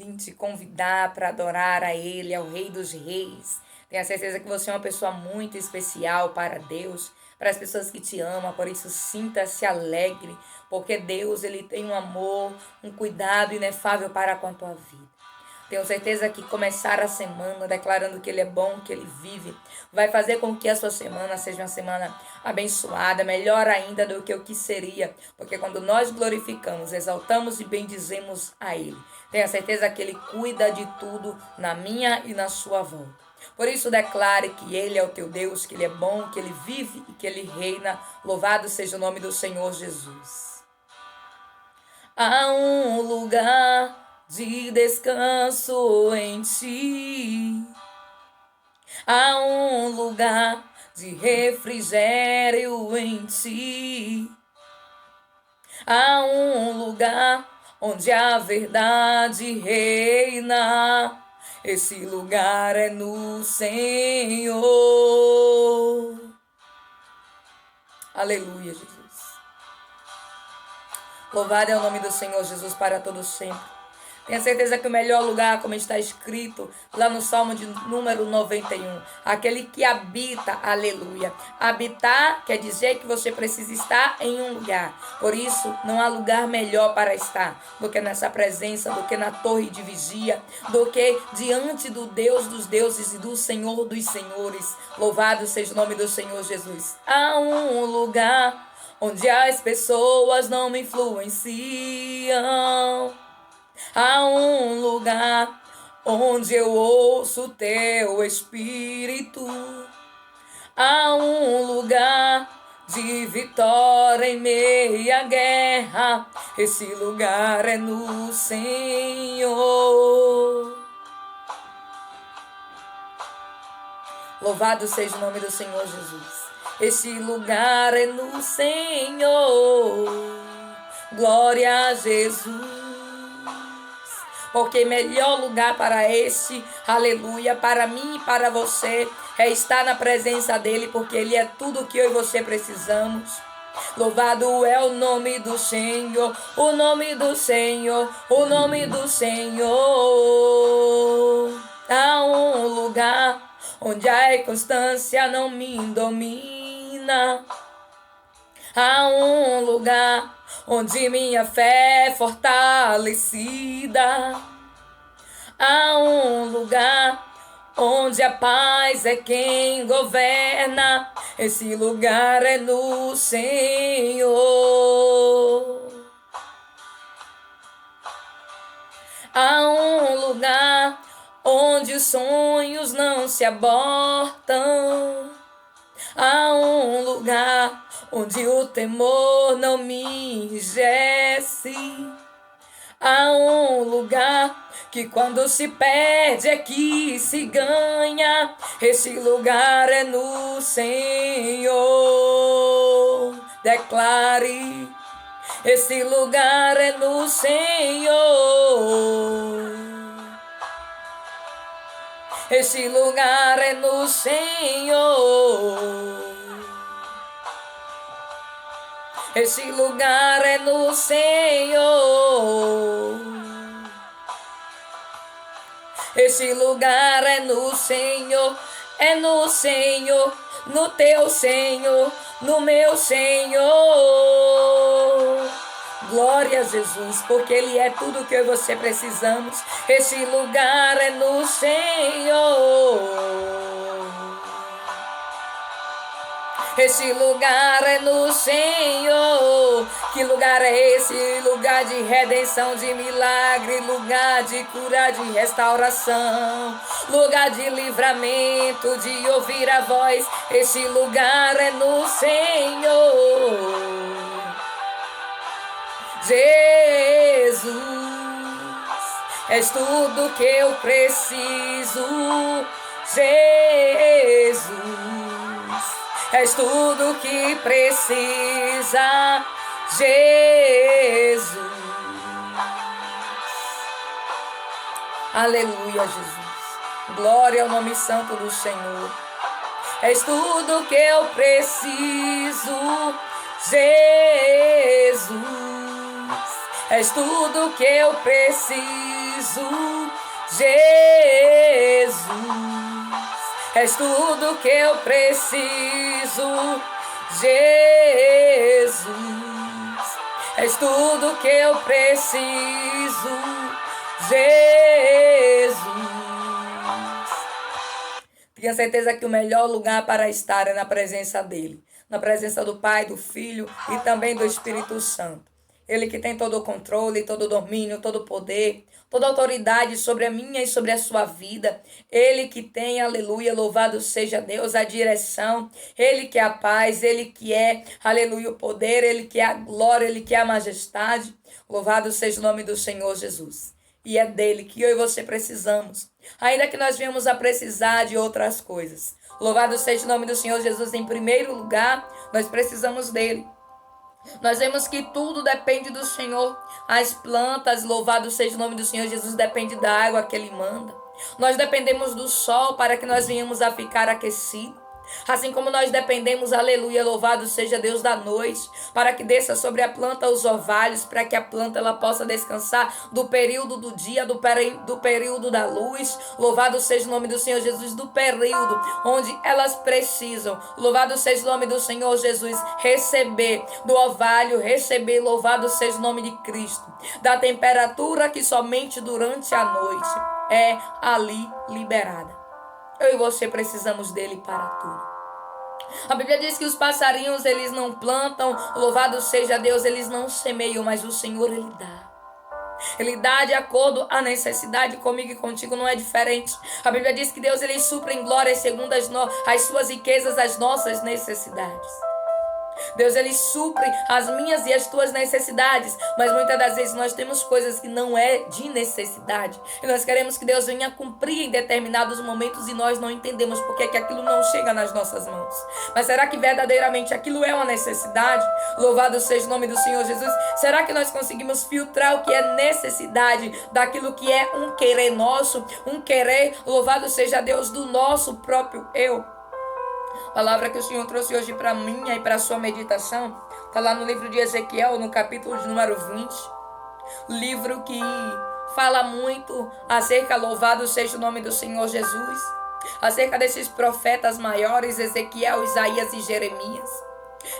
vim te convidar para adorar a Ele, ao Rei dos Reis. Tenha certeza que você é uma pessoa muito especial para Deus, para as pessoas que te amam, por isso sinta-se alegre, porque Deus ele tem um amor, um cuidado inefável para com a tua vida. Tenho certeza que começar a semana declarando que Ele é bom, que Ele vive, vai fazer com que a sua semana seja uma semana abençoada, melhor ainda do que o que seria, porque quando nós glorificamos, exaltamos e bendizemos a Ele, tenha certeza que Ele cuida de tudo na minha e na sua volta. Por isso declare que Ele é o teu Deus, que Ele é bom, que Ele vive e que Ele reina. Louvado seja o nome do Senhor Jesus. Há um lugar de descanso em ti. Há um lugar de refrigério em ti. Há um lugar onde a verdade reina. Esse lugar é no Senhor. Aleluia, Jesus. Louvado é o nome do Senhor Jesus para todo sempre. Tenha certeza que o melhor lugar, como está escrito lá no Salmo de número 91, aquele que habita, aleluia. Habitar quer dizer que você precisa estar em um lugar. Por isso, não há lugar melhor para estar do que nessa presença, do que na torre de vigia, do que diante do Deus dos deuses e do Senhor dos senhores. Louvado seja o nome do Senhor Jesus. Há um lugar onde as pessoas não me influenciam. Há um lugar onde eu ouço teu espírito. Há um lugar de vitória em meio à guerra. Esse lugar é no Senhor. Louvado seja o nome do Senhor Jesus. Esse lugar é no Senhor. Glória a Jesus. Porque melhor lugar para este, aleluia, para mim e para você, é estar na presença dele, porque ele é tudo que eu e você precisamos. Louvado é o nome do Senhor, o nome do Senhor, o nome do Senhor. Há um lugar onde a inconstância não me domina. Há um lugar onde minha fé é fortalecida. Há um lugar onde a paz é quem governa. Esse lugar é no Senhor. Há um lugar onde os sonhos não se abortam. Há um lugar onde o temor não me enrijece. Há um lugar que quando se perde é que se ganha. Esse lugar é no Senhor. Declare, esse lugar é no Senhor. Esse lugar é no Senhor. Esse lugar é no Senhor. Esse lugar é no Senhor. É no Senhor, no teu Senhor, no meu Senhor. Glória a Jesus, porque Ele é tudo que eu e você precisamos. Esse lugar é no Senhor. Esse lugar é no Senhor. Que lugar é esse? Lugar de redenção, de milagre, lugar de cura, de restauração, lugar de livramento, de ouvir a voz. Esse lugar é no Senhor. Jesus, és tudo que eu preciso. Jesus, és tudo que precisa, Jesus. Aleluia, Jesus. Glória ao nome santo do Senhor. És tudo que eu preciso, Jesus. És tudo que eu preciso, Jesus. És tudo que eu preciso, Jesus. És tudo que eu preciso, Jesus. Tenha certeza que o melhor lugar para estar é na presença dEle, na presença do Pai, do Filho e também do Espírito Santo. Ele que tem todo o controle, todo o domínio, todo o poder, toda a autoridade sobre a minha e sobre a sua vida. Ele que tem, aleluia, louvado seja Deus, a direção. Ele que é a paz, Ele que é, aleluia, o poder, Ele que é a glória, Ele que é a majestade. Louvado seja o nome do Senhor Jesus. E é dele que eu e você precisamos, ainda que nós venhamos a precisar de outras coisas. Louvado seja o nome do Senhor Jesus. Em primeiro lugar, nós precisamos dele. Nós vemos que tudo depende do Senhor. As plantas, louvado seja o nome do Senhor Jesus, depende da água que Ele manda. Nós dependemos do sol para que nós venhamos a ficar aquecidos. Assim como nós dependemos, aleluia, louvado seja Deus, da noite, para que desça sobre a planta os orvalhos, para que a planta ela possa descansar do período do dia, do período da luz. Louvado seja o nome do Senhor Jesus, do período onde elas precisam, louvado seja o nome do Senhor Jesus, receber do orvalho, receber, louvado seja o nome de Cristo, da temperatura que somente durante a noite é ali liberada. Eu e você precisamos dele para tudo. A Bíblia diz que os passarinhos, eles não plantam, louvado seja Deus, eles não semeiam, mas o Senhor, Ele dá. Ele dá de acordo à necessidade, comigo e contigo não é diferente. A Bíblia diz que Deus, Ele supre em glória segundo as suas riquezas, as nossas necessidades. Deus, Ele supre as minhas e as tuas necessidades, mas muitas das vezes nós temos coisas que não é de necessidade e nós queremos que Deus venha cumprir em determinados momentos e nós não entendemos porque que aquilo não chega nas nossas mãos. Mas será que verdadeiramente aquilo é uma necessidade? Louvado seja o nome do Senhor Jesus. Será que nós conseguimos filtrar o que é necessidade daquilo que é um querer nosso, um querer, louvado seja Deus, do nosso próprio eu? Palavra que o Senhor trouxe hoje para mim e para a sua meditação está lá no livro de Ezequiel, no capítulo de número 20. Livro que fala muito acerca, louvado seja o nome do Senhor Jesus, acerca desses profetas maiores, Ezequiel, Isaías e Jeremias.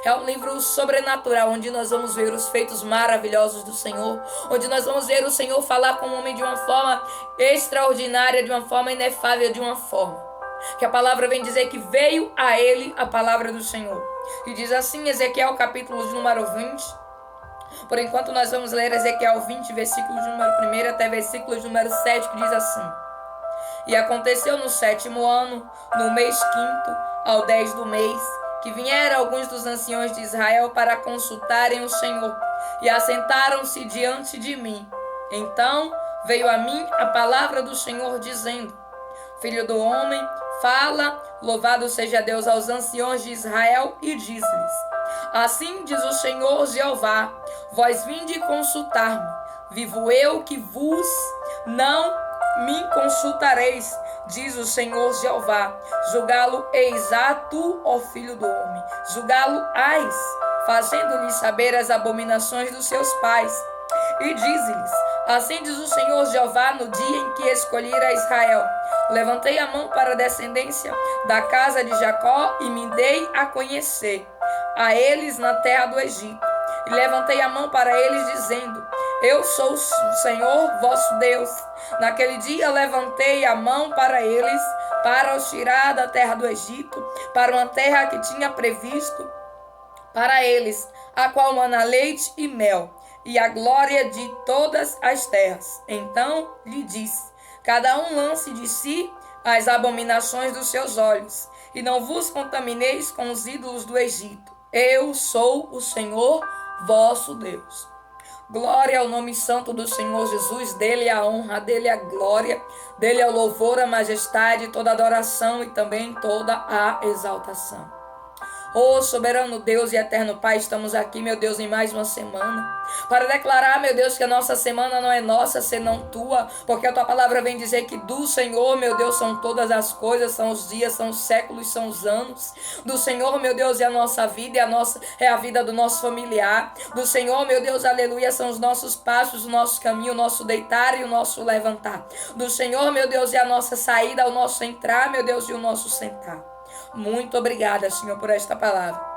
É um livro sobrenatural, onde nós vamos ver os feitos maravilhosos do Senhor, onde nós vamos ver o Senhor falar com o homem de uma forma extraordinária, de uma forma inefável, de uma forma que a palavra vem dizer que veio a ele a palavra do Senhor. E diz assim, Ezequiel capítulo de número 20. Por enquanto nós vamos ler Ezequiel 20, versículo de número 1 até versículo de número 7, que diz assim: E aconteceu no 7º ano, no mês 5º, ao 10 do mês, que vieram alguns dos anciões de Israel para consultarem o Senhor, e assentaram-se diante de mim. Então veio a mim a palavra do Senhor, dizendo: Filho do homem, fala, louvado seja Deus, aos anciões de Israel, e diz-lhes: Assim diz o Senhor Jeová, vós vinde consultar-me, vivo eu que vos não me consultareis, diz o Senhor Jeová. Julgá-lo eis a tu, ó filho do homem, julgá-lo ás, fazendo-lhes saber as abominações dos seus pais. E diz-lhes: Assim diz o Senhor Jeová, no dia em que escolher a Israel, levantei a mão para a descendência da casa de Jacó e me dei a conhecer a eles na terra do Egito. E levantei a mão para eles, dizendo: Eu sou o Senhor vosso Deus. Naquele dia levantei a mão para eles, para os tirar da terra do Egito, para uma terra que tinha previsto para eles, a qual mana leite e mel, e a glória de todas as terras. Então lhe disse: Cada um lance de si as abominações dos seus olhos, e não vos contamineis com os ídolos do Egito. Eu sou o Senhor vosso Deus. Glória ao nome santo do Senhor Jesus, dele a honra, dele a glória, dele o louvor, a majestade, toda a adoração e também toda a exaltação. Oh, soberano Deus e eterno Pai, estamos aqui, meu Deus, em mais uma semana, para declarar, meu Deus, que a nossa semana não é nossa, senão tua, porque a tua palavra vem dizer que do Senhor, meu Deus, são todas as coisas, são os dias, são os séculos, são os anos. Do Senhor, meu Deus, é a nossa vida, é a vida do nosso familiar. Do Senhor, meu Deus, aleluia, são os nossos passos, o nosso caminho, o nosso deitar e o nosso levantar. Do Senhor, meu Deus, é a nossa saída, o nosso entrar, meu Deus, e o nosso sentar. Muito obrigada, Senhor, por esta palavra.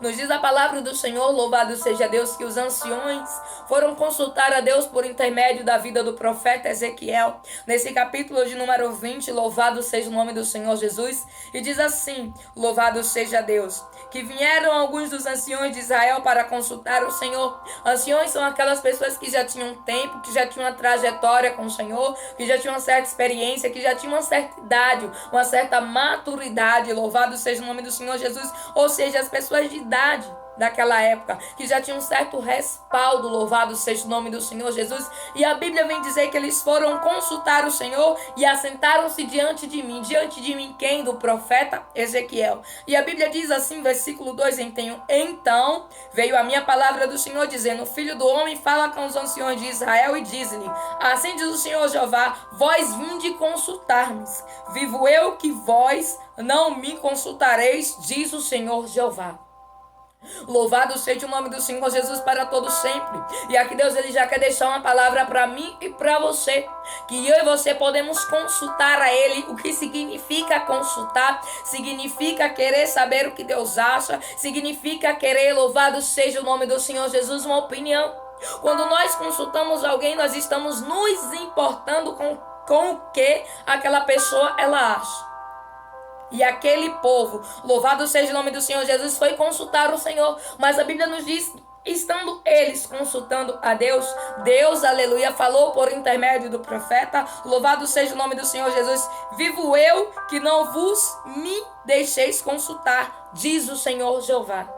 Nos diz a palavra do Senhor, louvado seja Deus, que os anciões foram consultar a Deus por intermédio da vida do profeta Ezequiel. Nesse capítulo de número 20, louvado seja o nome do Senhor Jesus. E diz assim, louvado seja Deus, que vieram alguns dos anciões de Israel para consultar o Senhor. Anciões são aquelas pessoas que já tinham tempo, que já tinham uma trajetória com o Senhor, que já tinham uma certa experiência, que já tinham uma certa idade, uma certa maturidade. Louvado seja o nome do Senhor Jesus. Ou seja, as pessoas de idade daquela época, que já tinha um certo respaldo, louvado seja o nome do Senhor Jesus. E a Bíblia vem dizer que eles foram consultar o Senhor e assentaram-se diante de mim. Diante de mim quem? Do profeta Ezequiel. E a Bíblia diz assim, versículo 2, então veio a minha palavra do Senhor dizendo, filho do homem, fala com os anciões de Israel e diz-lhe, assim diz o Senhor Jeová, vós vinde consultar-me. Vivo eu que vós não me consultareis, diz o Senhor Jeová. Louvado seja o nome do Senhor Jesus para todos sempre. E aqui Deus ele já quer deixar uma palavra para mim e para você, que eu e você podemos consultar a Ele. O que significa consultar? Significa querer saber o que Deus acha, significa querer, louvado seja o nome do Senhor Jesus, uma opinião. Quando nós consultamos alguém, nós estamos nos importando com o que aquela pessoa ela acha. E aquele povo, louvado seja o nome do Senhor Jesus, foi consultar o Senhor. Mas a Bíblia nos diz, estando eles consultando a Deus, Deus, aleluia, falou por intermédio do profeta, louvado seja o nome do Senhor Jesus, vivo eu que não vos me deixeis consultar, diz o Senhor Jeová.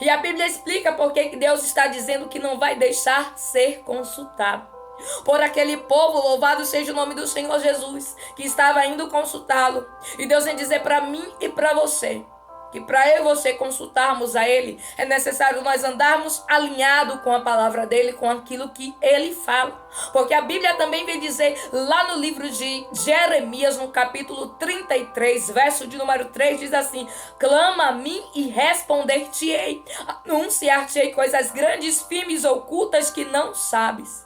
E a Bíblia explica por que Deus está dizendo que não vai deixar ser consultado. Por aquele povo, louvado seja o nome do Senhor Jesus, que estava indo consultá-lo. E Deus vem dizer para mim e para você, que para eu e você consultarmos a Ele, é necessário nós andarmos alinhado com a palavra dEle, com aquilo que Ele fala. Porque a Bíblia também vem dizer, lá no livro de Jeremias, no capítulo 33, verso de número 3, diz assim, clama a mim e responder-te-ei, anunciar-te-ei coisas grandes, firmes, ocultas que não sabes.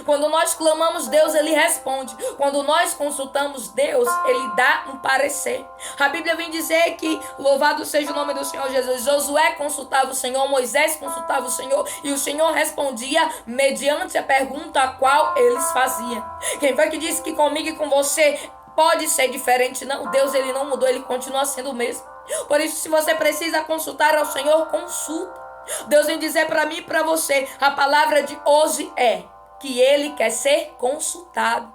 Quando nós clamamos Deus, Ele responde. Quando nós consultamos Deus, Ele dá um parecer. A Bíblia vem dizer que, louvado seja o nome do Senhor Jesus, Josué consultava o Senhor, Moisés consultava o Senhor, e o Senhor respondia mediante a pergunta a qual eles faziam. Quem foi que disse que comigo e com você pode ser diferente? Não, Deus ele não mudou, Ele continua sendo o mesmo. Por isso, se você precisa consultar ao Senhor, consulta. Deus vem dizer para mim e para você, a palavra de hoje é que Ele quer ser consultado.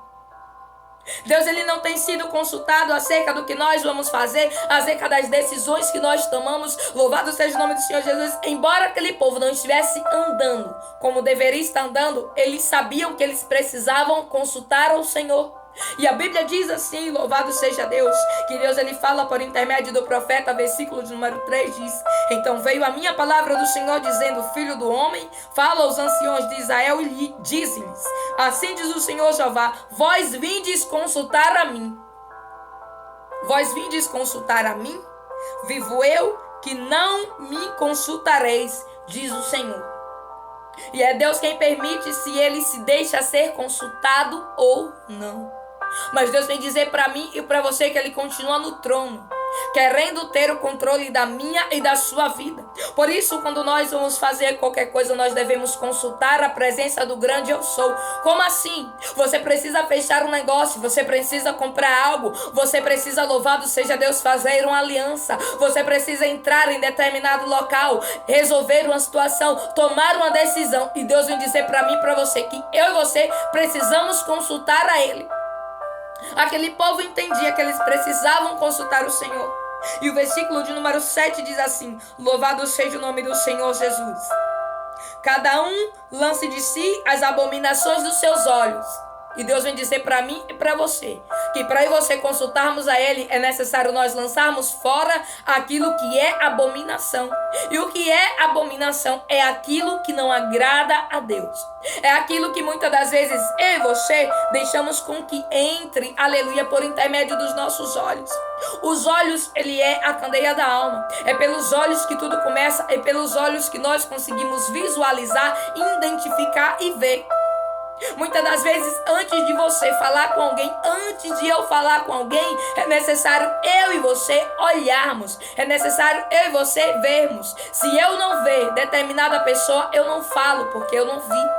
Deus ele não tem sido consultado acerca do que nós vamos fazer, acerca das decisões que nós tomamos. Louvado seja o nome do Senhor Jesus. Embora aquele povo não estivesse andando como deveria estar andando, eles sabiam que eles precisavam consultar ao Senhor. E a Bíblia diz assim, louvado seja Deus, que Deus ele fala por intermédio do profeta, versículo de número 3 diz, então veio a minha palavra do Senhor dizendo, filho do homem, fala aos anciões de Israel e lhe dize-lhes, assim diz o Senhor Jeová, vós vindes consultar a mim. Vós vindes consultar a mim? Vivo eu que não me consultareis, diz o Senhor. E é Deus quem permite se ele se deixa ser consultado ou não. Mas Deus vem dizer para mim e para você que Ele continua no trono, querendo ter o controle da minha e da sua vida. Por isso, quando nós vamos fazer qualquer coisa, nós devemos consultar a presença do grande eu sou. Como assim? Você precisa fechar um negócio, você precisa comprar algo, você precisa, louvado seja Deus, fazer uma aliança, você precisa entrar em determinado local, resolver uma situação, tomar uma decisão. E Deus vem dizer para mim e para você que eu e você precisamos consultar a Ele. Aquele povo entendia que eles precisavam consultar o Senhor. E o versículo de número 7 diz assim, louvado seja o nome do Senhor Jesus. Cada um lance de si as abominações dos seus olhos E Deus vem dizer para mim e para você que para eu e você consultarmos a Ele é necessário nós lançarmos fora aquilo que é abominação. E o que é abominação é aquilo que não agrada a Deus. É aquilo que muitas das vezes eu e você deixamos com que entre, aleluia, por intermédio dos nossos olhos. Os olhos, ele é a candeia da alma. É pelos olhos que tudo começa, é pelos olhos que nós conseguimos visualizar, identificar e ver. Muitas das vezes, antes de você falar com alguém, antes de eu falar com alguém, é necessário eu e você olharmos. É necessário eu e você vermos. Se eu não ver determinada pessoa, eu não falo, porque eu não vi.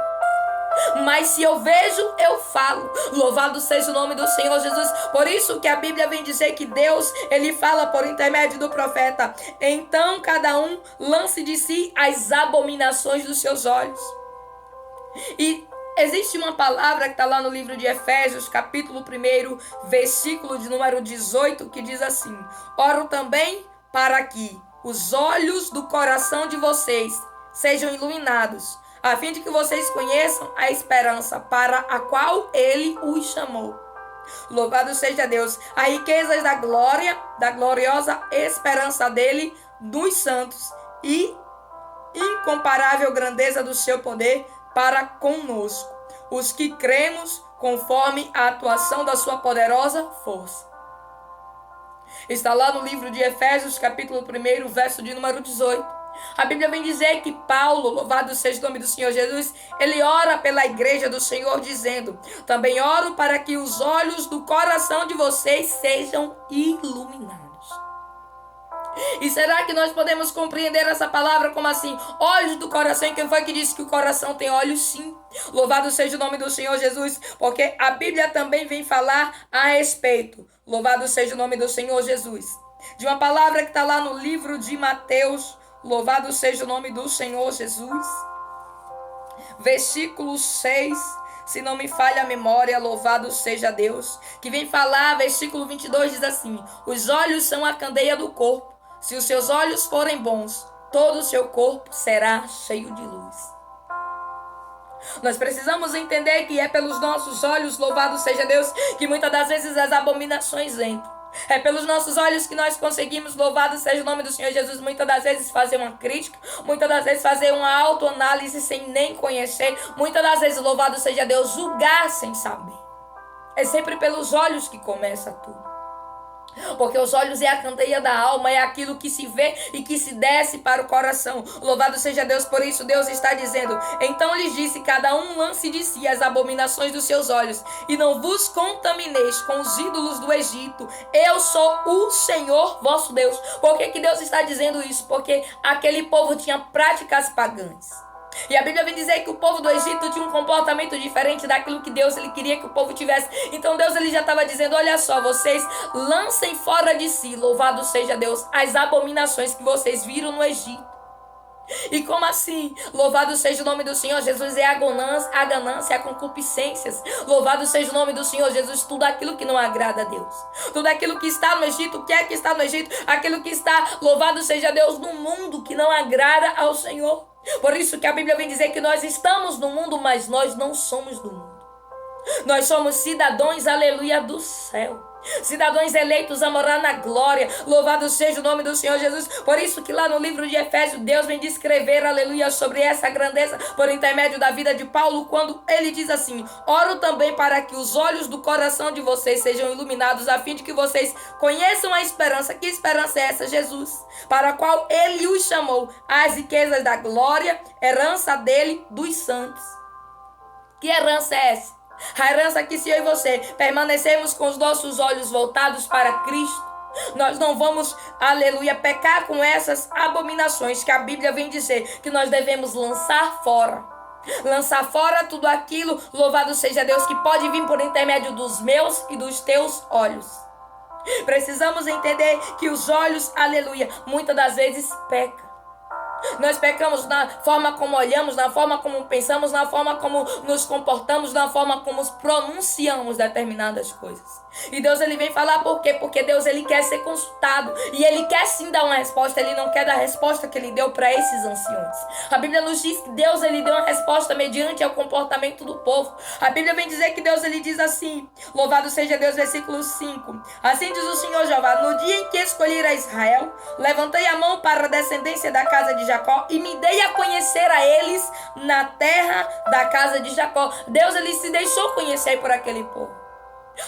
Mas se eu vejo, eu falo. Louvado seja o nome do Senhor Jesus. Por isso que a Bíblia vem dizer que Deus, ele fala por intermédio do profeta: então cada um lance de si as abominações dos seus olhos. E existe uma palavra que está lá no livro de Efésios, capítulo 1, versículo de número 18, que diz assim: oro também para que os olhos do coração de vocês sejam iluminados, a fim de que vocês conheçam a esperança para a qual Ele os chamou. Louvado seja Deus, as riquezas da glória, da gloriosa esperança dele, dos santos, e incomparável grandeza do seu poder para conosco, os que cremos conforme a atuação da sua poderosa força. Está lá no livro de Efésios, capítulo 1, verso de número 18. A Bíblia vem dizer que Paulo, louvado seja o nome do Senhor Jesus, ele ora pela igreja do Senhor dizendo: também oro para que os olhos do coração de vocês sejam iluminados. E será que nós podemos compreender essa palavra como assim? Olhos do coração. E quem foi que disse que o coração tem olhos? Sim. Louvado seja o nome do Senhor Jesus, porque a Bíblia também vem falar a respeito, louvado seja o nome do Senhor Jesus, de uma palavra que está lá no livro de Mateus, louvado seja o nome do Senhor Jesus, versículo 6, se não me falha a memória, louvado seja Deus, que vem falar, versículo 22 diz assim: os olhos são a candeia do corpo. Se os seus olhos forem bons, todo o seu corpo será cheio de luz. Nós precisamos entender que é pelos nossos olhos, louvado seja Deus, que muitas das vezes as abominações entram. É pelos nossos olhos que nós conseguimos, louvado seja o nome do Senhor Jesus, muitas das vezes fazer uma crítica, muitas das vezes fazer uma autoanálise sem nem conhecer, muitas das vezes, louvado seja Deus, julgar sem saber. É sempre pelos olhos que começa tudo. Porque os olhos é a candeia da alma, é aquilo que se vê e que se desce para o coração. Louvado seja Deus, por isso Deus está dizendo: então lhes disse, cada um lance de si as abominações dos seus olhos, e não vos contamineis com os ídolos do Egito. Eu sou o Senhor vosso Deus. Por que Deus está dizendo isso? Porque aquele povo tinha práticas pagãs. E a Bíblia vem dizer que o povo do Egito tinha um comportamento diferente daquilo que Deus ele queria que o povo tivesse. Então Deus ele já estava dizendo: olha só, vocês lancem fora de si, louvado seja Deus, as abominações que vocês viram no Egito. E como assim? Louvado seja o nome do Senhor Jesus, é a ganância, a concupiscências. Louvado seja o nome do Senhor Jesus, tudo aquilo que não agrada a Deus. Tudo aquilo que está no Egito, o que é que está no Egito? Aquilo que está, louvado seja Deus, no mundo que não agrada ao Senhor. Por isso que a Bíblia vem dizer que nós estamos no mundo, mas nós não somos do mundo. Nós somos cidadãos, aleluia, do céu. Cidadãos eleitos a morar na glória. Louvado seja o nome do Senhor Jesus. Por isso que lá no livro de Efésios, Deus vem descrever, aleluia, sobre essa grandeza por intermédio da vida de Paulo, quando ele diz assim: oro também para que os olhos do coração de vocês sejam iluminados, a fim de que vocês conheçam a esperança. Que esperança é essa? Jesus, para a qual ele os chamou, as riquezas da glória, herança dele, dos santos. Que herança é essa? A herança que se eu e você permanecermos com os nossos olhos voltados para Cristo, nós não vamos, aleluia, pecar com essas abominações que a Bíblia vem dizer que nós devemos lançar fora. Lançar fora tudo aquilo, louvado seja Deus, que pode vir por intermédio dos meus e dos teus olhos. Precisamos entender que os olhos, aleluia, muitas das vezes pecam. Nós pecamos na forma como olhamos, na forma como pensamos, na forma como nos comportamos, na forma como pronunciamos determinadas coisas. E Deus, ele vem falar por quê? Porque Deus, ele quer ser consultado. E ele quer sim dar uma resposta. Ele não quer dar a resposta que ele deu para esses anciões. A Bíblia nos diz que Deus, ele deu uma resposta mediante ao comportamento do povo. A Bíblia vem dizer que Deus, ele diz assim, louvado seja Deus, versículo 5. Assim diz o Senhor Jeová: no dia em que escolher a Israel, levantei a mão para a descendência da casa de Jacó e me dei a conhecer a eles na terra da casa de Jacó. Deus, ele se deixou conhecer por aquele povo.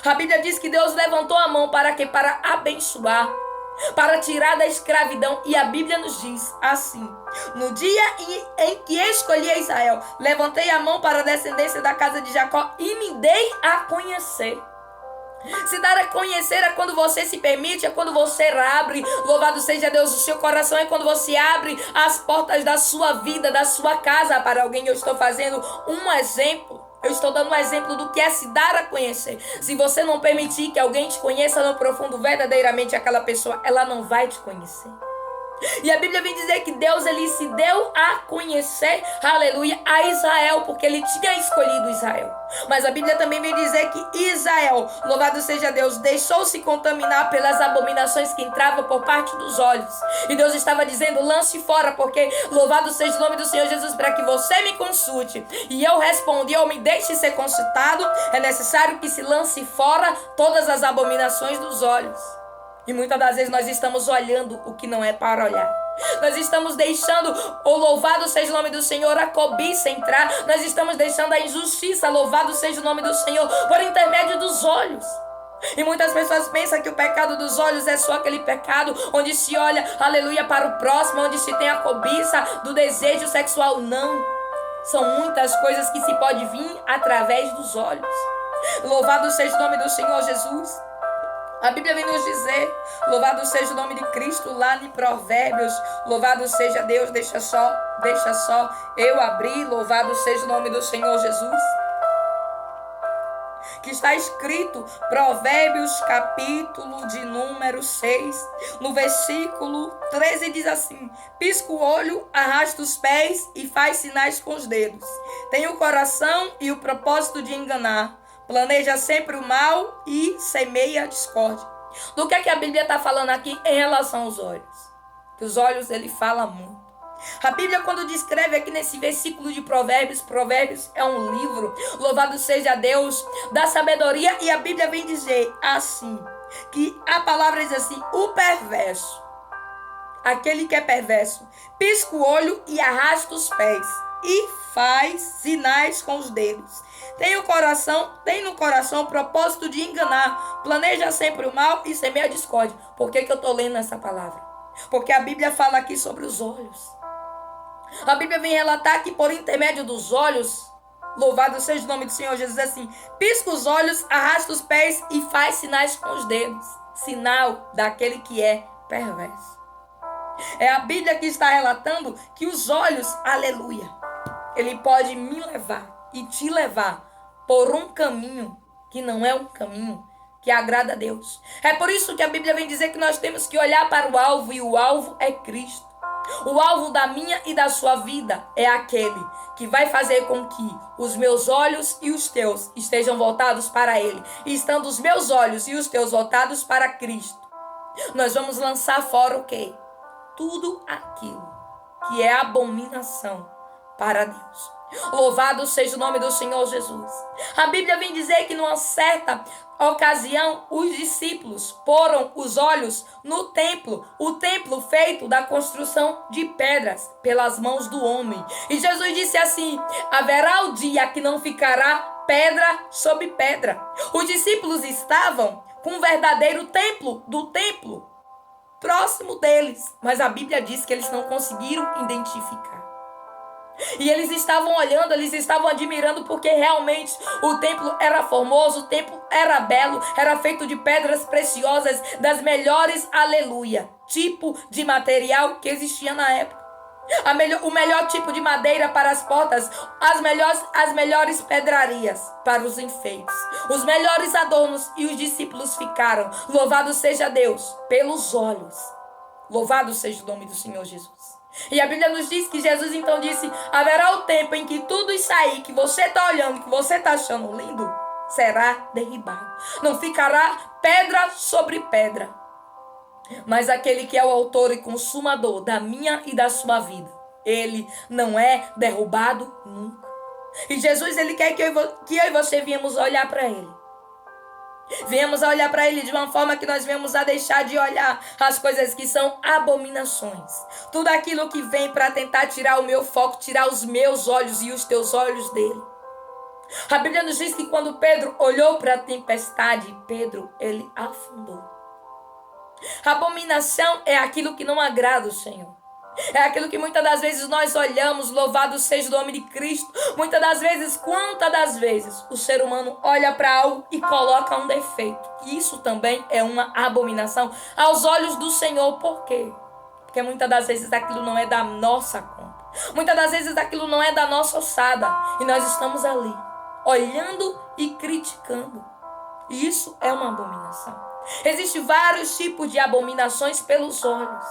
A Bíblia diz que Deus levantou a mão para quê? Para abençoar, para tirar da escravidão. E a Bíblia nos diz assim: no dia em que escolhi a Israel, levantei a mão para a descendência da casa de Jacó e me dei a conhecer. Se dar a conhecer é quando você se permite, é quando você abre, louvado seja Deus, o seu coração, é quando você abre as portas da sua vida, da sua casa para alguém. Eu estou fazendo um exemplo. Eu estou dando um exemplo do que é se dar a conhecer. Se você não permitir que alguém te conheça no profundo verdadeiramente aquela pessoa, ela não vai te conhecer. E a Bíblia vem dizer que Deus, ele se deu a conhecer, aleluia, a Israel, porque ele tinha escolhido Israel. Mas a Bíblia também vem dizer que Israel, louvado seja Deus, deixou-se contaminar pelas abominações que entravam por parte dos olhos. E Deus estava dizendo: lance fora, porque louvado seja o nome do Senhor Jesus, para que você me consulte. E eu respondi: eu me deixe ser consultado. É necessário que se lance fora todas as abominações dos olhos. E muitas das vezes nós estamos olhando o que não é para olhar. Nós estamos deixando, o louvado seja o nome do Senhor, a cobiça entrar. Nós estamos deixando a injustiça, louvado seja o nome do Senhor, por intermédio dos olhos. E muitas pessoas pensam que o pecado dos olhos é só aquele pecado onde se olha, aleluia, para o próximo, onde se tem a cobiça do desejo sexual. Não. São muitas coisas que se pode vir através dos olhos. Louvado seja o nome do Senhor Jesus. A Bíblia vem nos dizer, louvado seja o nome de Cristo, lá em Provérbios, louvado seja Deus, deixa só eu abrir, louvado seja o nome do Senhor Jesus. Que está escrito, Provérbios, capítulo de número 6, no versículo 13 diz assim: pisca o olho, arrasta os pés e faz sinais com os dedos. Tem o coração e o propósito de enganar. Planeja sempre o mal e semeia a discórdia. Do que a Bíblia está falando aqui em relação aos olhos? Que os olhos, ele fala muito. A Bíblia, quando descreve aqui nesse versículo de Provérbios é um livro, louvado seja Deus, da sabedoria. E a Bíblia vem dizer assim, que a palavra diz assim: o perverso, aquele que é perverso, pisca o olho e arrasta os pés e faz sinais com os dedos. Tem no coração o propósito de enganar. Planeja sempre o mal e semeia a discórdia. Por que eu estou lendo essa palavra? Porque a Bíblia fala aqui sobre os olhos. A Bíblia vem relatar que por intermédio dos olhos, louvado seja o nome do Senhor Jesus, assim: pisca os olhos, arrasta os pés e faz sinais com os dedos. Sinal daquele que é perverso. É a Bíblia que está relatando que os olhos, aleluia, ele pode me levar e te levar por um caminho que não é um caminho que agrada a Deus. É por isso que a Bíblia vem dizer que nós temos que olhar para o alvo, e o alvo é Cristo. O alvo da minha e da sua vida é aquele que vai fazer com que os meus olhos e os teus estejam voltados para Ele. E estando os meus olhos e os teus voltados para Cristo, nós vamos lançar fora o quê? Tudo aquilo que é abominação para Deus. Louvado seja o nome do Senhor Jesus. A Bíblia vem dizer que numa certa ocasião os discípulos poram os olhos no templo, o templo feito da construção de pedras pelas mãos do homem. E Jesus disse assim: haverá o dia que não ficará pedra sobre pedra. Os discípulos estavam com o verdadeiro templo do templo próximo deles, mas a Bíblia diz que eles não conseguiram identificar. E eles estavam olhando, eles estavam admirando, porque realmente o templo era formoso, o templo era belo, era feito de pedras preciosas, das melhores, aleluia, tipo de material que existia na época. O melhor tipo de madeira para as portas, as melhores pedrarias para os enfeites, os melhores adornos. E os discípulos ficaram, louvado seja Deus, pelos olhos. Louvado seja o nome do Senhor Jesus. E a Bíblia nos diz que Jesus então disse: haverá o tempo em que tudo isso aí que você está olhando, que você está achando lindo, será derribado. Não ficará pedra sobre pedra. Mas aquele que é o autor e consumador da minha e da sua vida, ele não é derrubado nunca. E Jesus, ele quer que eu e você viemos olhar para ele. Viemos a olhar para ele de uma forma que nós viemos a deixar de olhar as coisas que são abominações. Tudo aquilo que vem para tentar tirar o meu foco, tirar os meus olhos e os teus olhos dele. A Bíblia nos diz que quando Pedro olhou para a tempestade, Pedro, ele afundou. Abominação é aquilo que não agrada o Senhor. É aquilo que muitas das vezes nós olhamos, louvado seja o nome de Cristo. Muitas das vezes, quantas das vezes, o ser humano olha para algo e coloca um defeito. E isso também é uma abominação aos olhos do Senhor. Por quê? Porque muitas das vezes aquilo não é da nossa conta. Muitas das vezes aquilo não é da nossa ossada. E nós estamos ali, olhando e criticando. E isso é uma abominação. Existem vários tipos de abominações pelos olhos.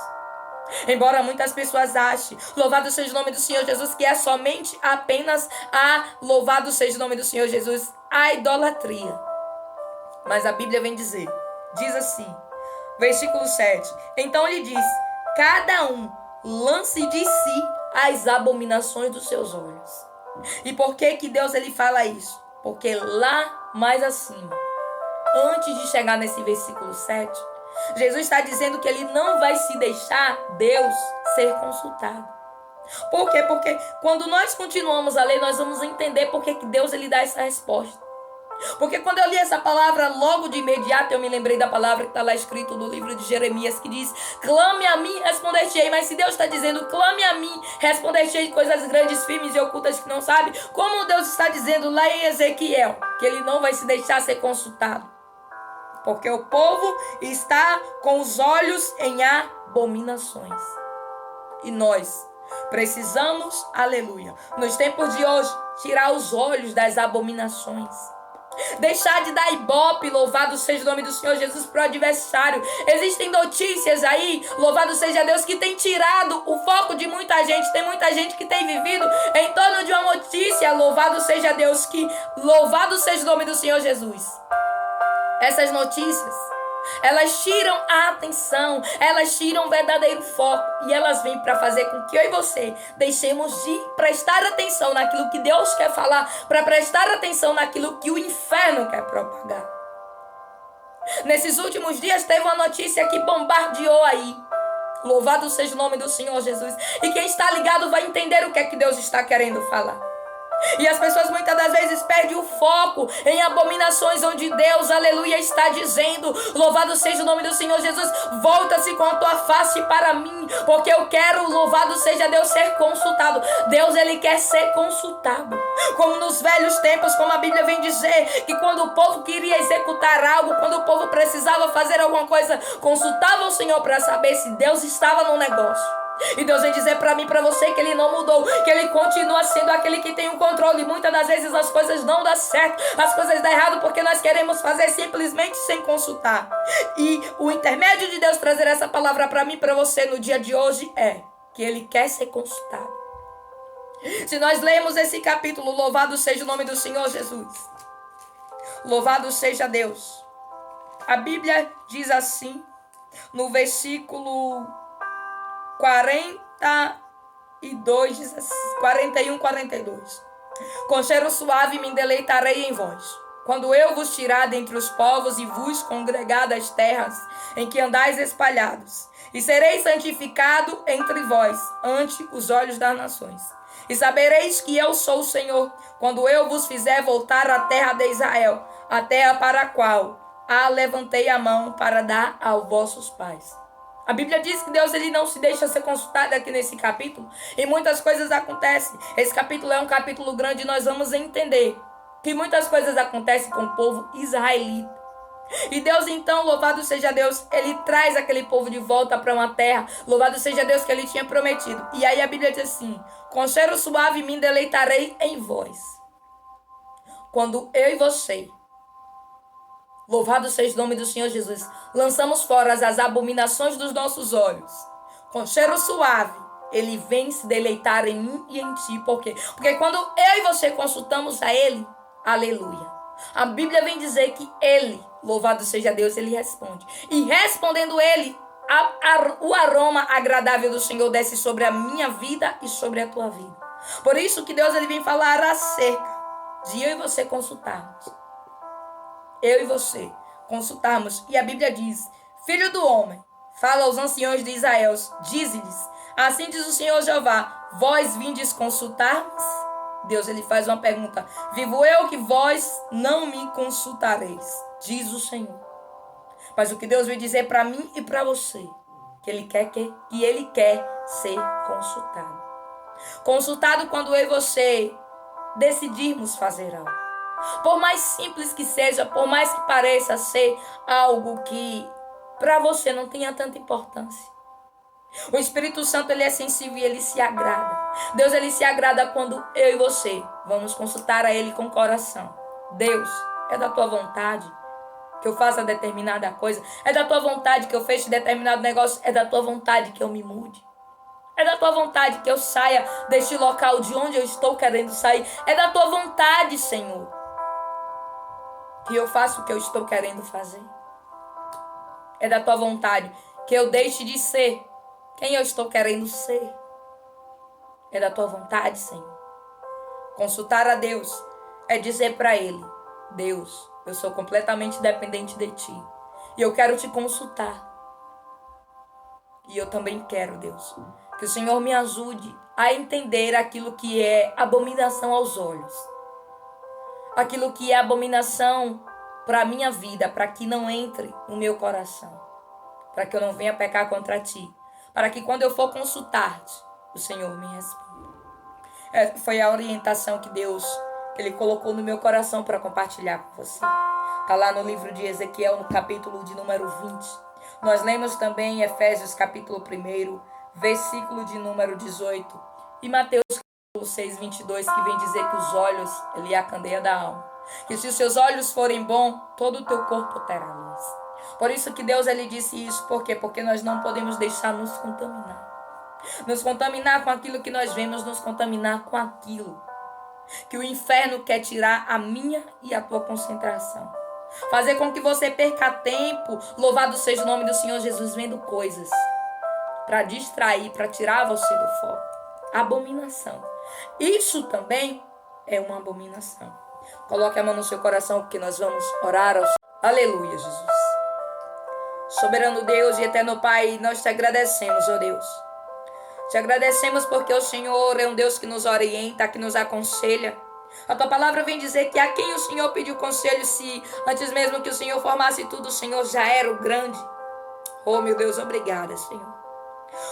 Embora muitas pessoas achem, louvado seja o nome do Senhor Jesus, que é somente apenas louvado seja o nome do Senhor Jesus, a idolatria. Mas a Bíblia vem diz assim, versículo 7, então ele diz, cada um lance de si as abominações dos seus olhos. E por que Deus ele fala isso? Porque lá mais acima, antes de chegar nesse versículo 7, Jesus está dizendo que ele não vai se deixar Deus ser consultado. Por quê? Porque quando nós continuamos a ler, nós vamos entender por que Deus ele dá essa resposta. Porque quando eu li essa palavra, logo de imediato eu me lembrei da palavra que está lá escrito no livro de Jeremias, que diz, clame a mim, responder-te-ei. Mas se Deus está dizendo, clame a mim, responder-te-ei coisas grandes, firmes e ocultas que não sabe, como Deus está dizendo lá em Ezequiel, que ele não vai se deixar ser consultado. Porque o povo está com os olhos em abominações. E nós precisamos, aleluia, nos tempos de hoje, tirar os olhos das abominações. Deixar de dar ibope, louvado seja o nome do Senhor Jesus, para o adversário. Existem notícias aí, louvado seja Deus, que tem tirado o foco de muita gente. Tem muita gente que tem vivido em torno de uma notícia, louvado seja Deus, louvado seja o nome do Senhor Jesus. Essas notícias, elas tiram a atenção, elas tiram o verdadeiro foco e elas vêm para fazer com que eu e você deixemos de prestar atenção naquilo que Deus quer falar, para prestar atenção naquilo que o inferno quer propagar. Nesses últimos dias teve uma notícia que bombardeou aí. Louvado seja o nome do Senhor Jesus. E quem está ligado vai entender o que é que Deus está querendo falar. E as pessoas muitas das vezes perdem o foco em abominações onde Deus, aleluia, está dizendo, louvado seja o nome do Senhor Jesus, volta-se com a tua face para mim, porque eu quero, louvado seja Deus, ser consultado. Deus, ele quer ser consultado. Como nos velhos tempos, como a Bíblia vem dizer, que quando o povo queria executar algo, quando o povo precisava fazer alguma coisa, consultava o Senhor para saber se Deus estava no negócio. E Deus vem dizer para mim e para você que ele não mudou, que ele continua sendo aquele que tem o controle. Muitas das vezes as coisas não dão certo, as coisas dão errado porque nós queremos fazer simplesmente sem consultar. E o intermédio de Deus trazer essa palavra para mim e para você no dia de hoje é que ele quer ser consultado. Se nós lemos esse capítulo, louvado seja o nome do Senhor Jesus, louvado seja Deus, a Bíblia diz assim no versículo 41, 42. Com cheiro suave me deleitarei em vós, quando eu vos tirar dentre os povos e vos congregar das terras em que andais espalhados, e sereis santificado entre vós ante os olhos das nações. E sabereis que eu sou o Senhor, quando eu vos fizer voltar à terra de Israel, a terra para a qual levantei a mão para dar aos vossos pais. A Bíblia diz que Deus ele não se deixa ser consultado aqui nesse capítulo. E muitas coisas acontecem. Esse capítulo é um capítulo grande e nós vamos entender que muitas coisas acontecem com o povo israelita. E Deus então, louvado seja Deus, ele traz aquele povo de volta para uma terra. Louvado seja Deus que ele tinha prometido. E aí a Bíblia diz assim, com cheiro suave me deleitarei em vós, quando eu e você, louvado seja o nome do Senhor Jesus, lançamos fora as abominações dos nossos olhos, com cheiro suave, Ele vem se deleitar em mim e em ti. Por quê? Porque quando eu e você consultamos a Ele, aleluia, a Bíblia vem dizer que Ele, louvado seja Deus, Ele responde. E respondendo Ele, o aroma agradável do Senhor desce sobre a minha vida e sobre a tua vida. Por isso que Deus ele vem falar acerca de eu e você consultarmos. Eu e você consultarmos. E a Bíblia diz: Filho do homem, fala aos anciões de Israel, dize-lhes, assim diz o Senhor Jeová, vós vindes consultar-me? Deus ele faz uma pergunta: vivo eu que vós não me consultareis, diz o Senhor. Mas o que Deus veio dizer para mim e para você, que Ele quer ser consultado. Consultado quando eu e você decidirmos fazer algo. Por mais simples que seja, por mais que pareça ser algo que para você não tenha tanta importância. O Espírito Santo ele é sensível e ele se agrada. Deus ele se agrada quando eu e você vamos consultar a Ele com o coração. Deus, é da tua vontade que eu faça determinada coisa? É da tua vontade que eu feche determinado negócio? É da tua vontade que eu me mude? É da tua vontade que eu saia deste local de onde eu estou querendo sair? É da tua vontade, Senhor, que eu faça o que eu estou querendo fazer? É da tua vontade que eu deixe de ser quem eu estou querendo ser? É da tua vontade, Senhor. Consultar a Deus é dizer para Ele: Deus, eu sou completamente dependente de Ti. E eu quero Te consultar. E eu também quero, Deus, que o Senhor me ajude a entender aquilo que é abominação aos olhos. Aquilo que é abominação para a minha vida, para que não entre no meu coração. Para que eu não venha pecar contra Ti. Para que quando eu for consultar-Te, o Senhor me responda. Foi a orientação que Deus Ele colocou no meu coração para compartilhar com você. Está lá no livro de Ezequiel, no capítulo de número 20. Nós lemos também Efésios capítulo 1, versículo de número 18. E Mateus capítulo 6, 22, que vem dizer que os olhos, ele é a candeia da alma. Que se os seus olhos forem bons, todo o teu corpo terá luz. Por isso que Deus ele disse isso. Por quê? Porque nós não podemos deixar nos contaminar. Nos contaminar com aquilo que nós vemos, nos contaminar com aquilo que o inferno quer tirar a minha e a tua concentração. Fazer com que você perca tempo, louvado seja o nome do Senhor Jesus, vendo coisas para distrair, para tirar você do foco. Abominação. Isso também é uma abominação. Coloque a mão no seu coração, porque nós vamos orar ao Senhor. Aleluia, Jesus. Soberano Deus e eterno Pai, nós te agradecemos, ó Deus. Te agradecemos porque o Senhor é um Deus que nos orienta, que nos aconselha. A tua palavra vem dizer que a quem o Senhor pediu conselho, se antes mesmo que o Senhor formasse tudo, o Senhor já era o grande. Oh, meu Deus, obrigada, Senhor.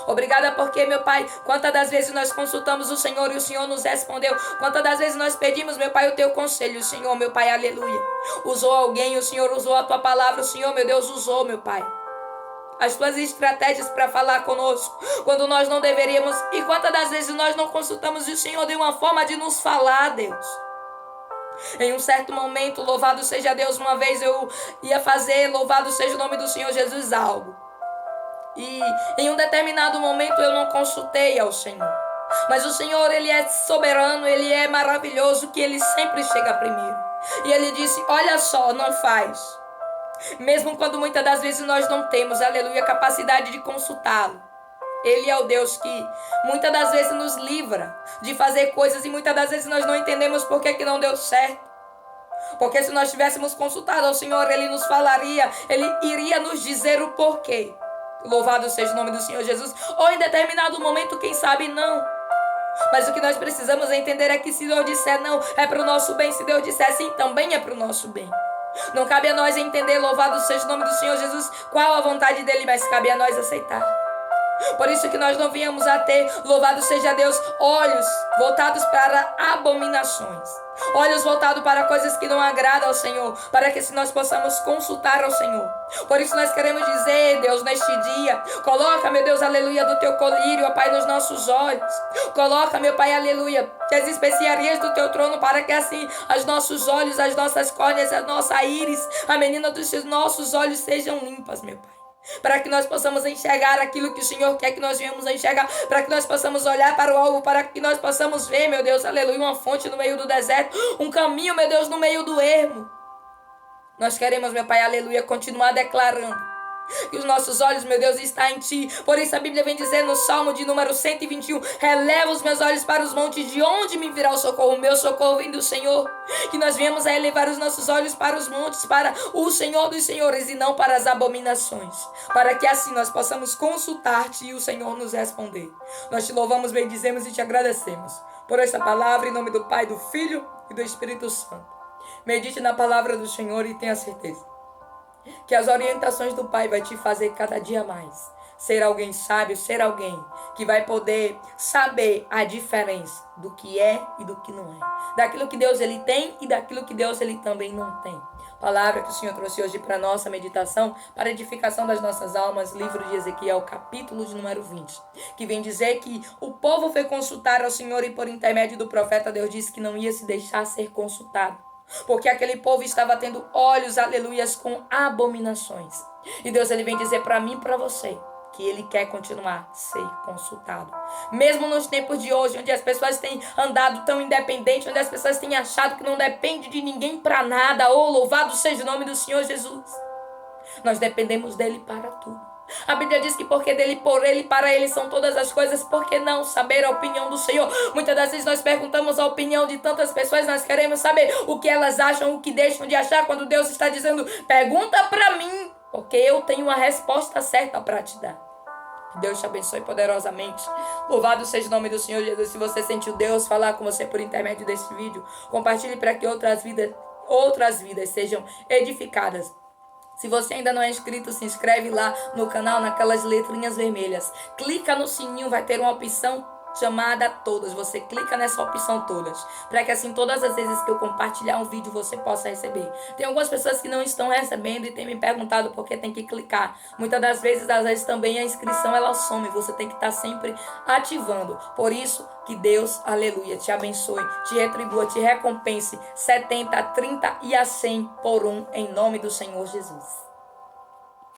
Obrigada porque, meu Pai, quantas das vezes nós consultamos o Senhor e o Senhor nos respondeu. Quantas das vezes nós pedimos, meu Pai, o teu conselho. O Senhor, meu Pai, aleluia, usou alguém, o Senhor usou a tua palavra. O Senhor, meu Deus, usou, meu Pai, as tuas estratégias para falar conosco, quando nós não deveríamos. E quantas das vezes nós não consultamos e o Senhor deu uma forma de nos falar, Deus. Em um certo momento, louvado seja Deus, uma vez eu ia fazer, louvado seja o nome do Senhor Jesus, algo. E em um determinado momento eu não consultei ao Senhor. Mas o Senhor, Ele é soberano, Ele é maravilhoso, que Ele sempre chega primeiro. E Ele disse, olha só, não faz. Mesmo quando muitas das vezes nós não temos, aleluia, capacidade de consultá-lo. Ele é o Deus que muitas das vezes nos livra de fazer coisas e muitas das vezes nós não entendemos por que não deu certo. Porque se nós tivéssemos consultado ao Senhor, Ele nos falaria, Ele iria nos dizer o porquê. Louvado seja o nome do Senhor Jesus. Ou em determinado momento, quem sabe não. Mas o que nós precisamos entender é que se Deus disser não, é para o nosso bem. Se Deus disser sim, também é para o nosso bem. Não cabe a nós entender, louvado seja o nome do Senhor Jesus, qual a vontade dele, mas cabe a nós aceitar. Por isso que nós não viemos a ter, louvado seja Deus, olhos voltados para abominações. Olhos voltados para coisas que não agradam ao Senhor, para que assim nós possamos consultar ao Senhor. Por isso nós queremos dizer, Deus, neste dia, coloca, meu Deus, aleluia, do teu colírio, ó Pai, nos nossos olhos. Coloca, meu Pai, aleluia, as especiarias do teu trono, para que assim os nossos olhos, as nossas córneas, a nossa íris, a menina dos nossos olhos sejam limpas, meu Pai. para que nós possamos enxergar aquilo que o Senhor quer que nós venhamos a enxergar, para que nós possamos olhar para o alvo, para que nós possamos ver, meu Deus, aleluia, uma fonte no meio do deserto, um caminho, meu Deus, no meio do ermo. Nós queremos, meu Pai, aleluia, continuar declarando que os nossos olhos, meu Deus, estão em Ti. Por isso a Bíblia vem dizer no Salmo de número 121, releva os meus olhos para os montes, de onde me virá o socorro? O meu socorro vem do Senhor. Que nós venhamos a elevar os nossos olhos para os montes, para o Senhor dos senhores e não para as abominações, para que assim nós possamos consultar-te e o Senhor nos responder. Nós te louvamos, bendizemos e te agradecemos por esta palavra, em nome do Pai, do Filho e do Espírito Santo. Medite na palavra do Senhor e tenha certeza que as orientações do Pai vai te fazer cada dia mais ser alguém sábio, ser alguém que vai poder saber a diferença do que é e do que não é, daquilo que Deus ele tem e daquilo que Deus ele também não tem. Palavra que o Senhor trouxe hoje para nossa meditação, para edificação das nossas almas, livro de Ezequiel, capítulo de número 20, que vem dizer que o povo foi consultar ao Senhor e por intermédio do profeta Deus disse que não ia se deixar ser consultado, porque aquele povo estava tendo olhos, aleluias, com abominações. E Deus ele vem dizer para mim e para você que ele quer continuar a ser consultado. Mesmo nos tempos de hoje, onde as pessoas têm andado tão independente, onde as pessoas têm achado que não depende de ninguém para nada, louvado seja o nome do Senhor Jesus. Nós dependemos dele para tudo. A Bíblia diz que porque dele, por ele, para ele são todas as coisas, por que não saber a opinião do Senhor? Muitas das vezes nós perguntamos a opinião de tantas pessoas, nós queremos saber o que elas acham, o que deixam de achar, quando Deus está dizendo, pergunta para mim, porque eu tenho uma resposta certa para te dar. Que Deus te abençoe poderosamente. Louvado seja o nome do Senhor Jesus. Se você sentiu Deus falar com você por intermédio desse vídeo, compartilhe para que outras vidas sejam edificadas. Se você ainda não é inscrito, se inscreve lá no canal, naquelas letrinhas vermelhas. Clica no sininho, vai ter uma opção chamada Todas. Você clica nessa opção Todas, para que assim todas as vezes que eu compartilhar um vídeo você possa receber. Tem algumas pessoas que não estão recebendo e têm me perguntado por que tem que clicar. Muitas das vezes, às vezes também a inscrição ela some, você tem que estar sempre ativando. Por isso que Deus, aleluia, te abençoe, te retribua, te recompense 70, 30 e a 100 por um, em nome do Senhor Jesus.